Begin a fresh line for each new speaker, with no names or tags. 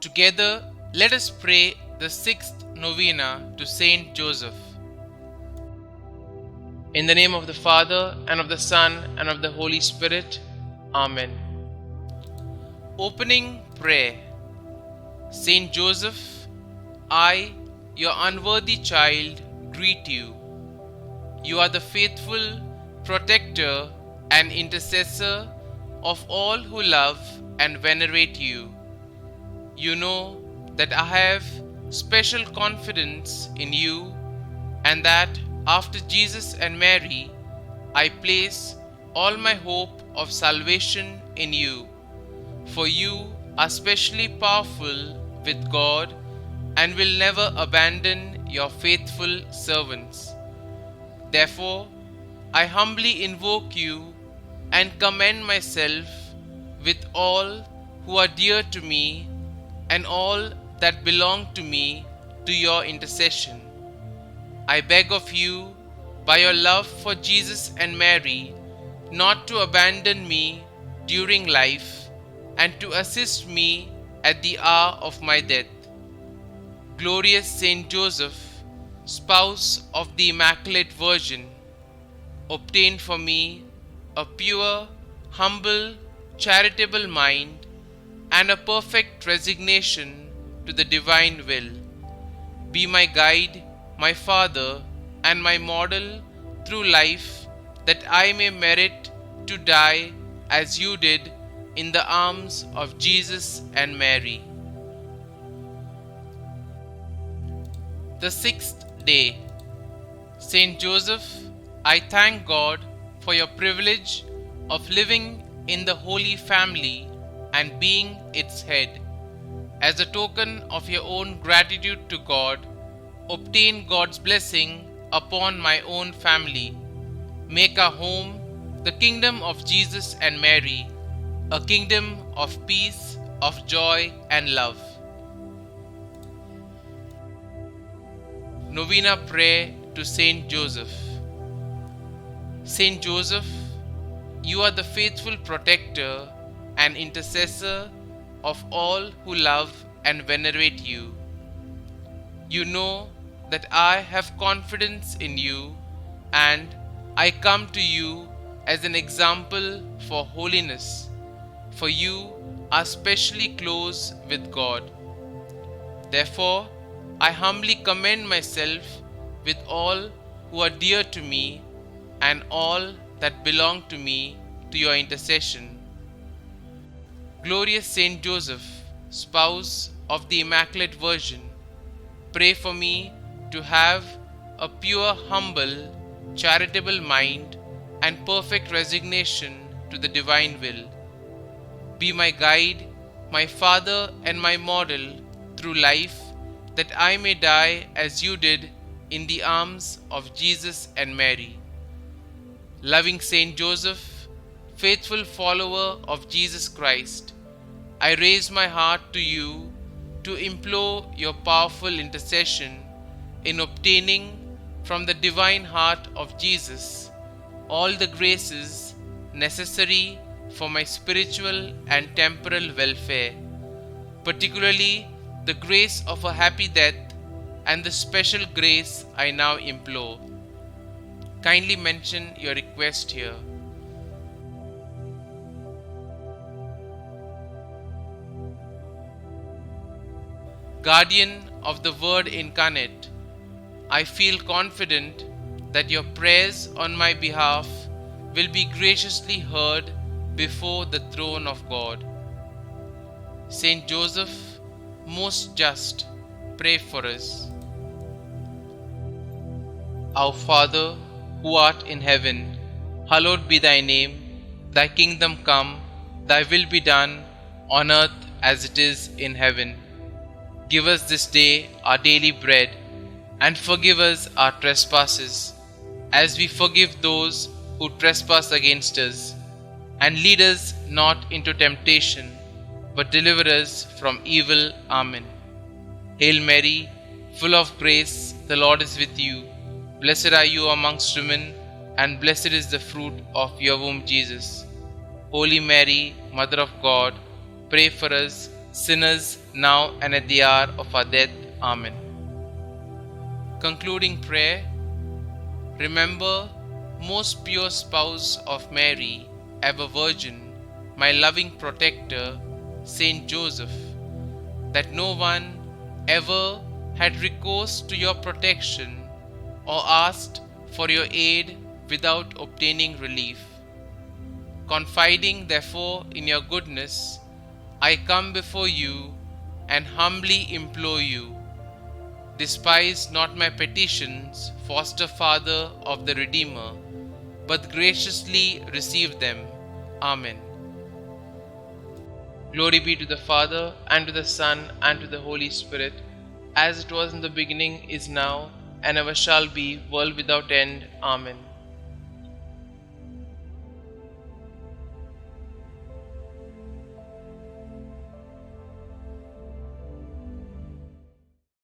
Together, let us pray the sixth novena to Saint Joseph. In the name of the Father, and of the Son, and of the Holy Spirit. Amen. Opening Prayer. Saint Joseph, I, your unworthy child, greet you. You are the faithful protector and intercessor of all who love and venerate you. You know that I have special confidence in you, and that after Jesus and Mary, I place all my hope of salvation in you. For you are specially powerful with God and will never abandon your faithful servants. Therefore, I humbly invoke you and commend myself with all who are dear to me and all that belong to me to your intercession. I beg of you, by your love for Jesus and Mary, not to abandon me during life and to assist me at the hour of my death. Glorious Saint Joseph, spouse of the Immaculate Virgin, obtain for me a pure, humble, charitable mind and a perfect resignation to the divine will. Be my guide, my Father, and my model through life, that I may merit to die as you did in the arms of Jesus and Mary. The sixth day. Saint Joseph, I thank God for your privilege of living in the Holy Family and being its head. As a token of your own gratitude to God, obtain God's blessing upon my own family. Make our home the kingdom of Jesus and Mary, a kingdom of peace, of joy and love. Novena Prayer to Saint Joseph. Saint Joseph, you are the faithful protector and intercessor of all who love and venerate you. You know that I have confidence in you, and I come to you as an example for holiness, for you are specially close with God. Therefore, I humbly commend myself with all who are dear to me and all that belong to me to your intercession. Glorious Saint Joseph, spouse of the Immaculate Virgin, pray for me to have a pure, humble, charitable mind and perfect resignation to the divine will. Be my guide, my Father, and my model through life, that I may die as you did in the arms of Jesus and Mary. Loving Saint Joseph, faithful follower of Jesus Christ, I raise my heart to you to implore your powerful intercession in obtaining from the divine heart of Jesus all the graces necessary for my spiritual and temporal welfare, particularly the grace of a happy death and the special grace I now implore. Kindly mention your request here. Guardian of the Word incarnate, I feel confident that your prayers on my behalf will be graciously heard before the throne of God. Saint Joseph, most just, pray for us. Our Father, who art in heaven, hallowed be thy name. Thy kingdom come, thy will be done, on earth as it is in heaven. Give us this day our daily bread, and forgive us our trespasses, as we forgive those who trespass against us. And lead us not into temptation, but deliver us from evil. Amen. Hail Mary, full of grace, the Lord is with you. Blessed are you amongst women, and blessed is the fruit of your womb, Jesus. Holy Mary, Mother of God, pray for us sinners now and at the hour of our death. Amen. Concluding prayer. Remember, most pure spouse of Mary, ever Virgin, my loving protector, Saint Joseph, that no one ever had recourse to your protection or asked for your aid without obtaining relief. Confiding therefore in your goodness, I come before you and humbly implore you, despise not my petitions, foster Father of the Redeemer, but graciously receive them. Amen. Glory be to the Father, and to the Son, and to the Holy Spirit, as it was in the beginning, is now, and ever shall be, world without end. Amen.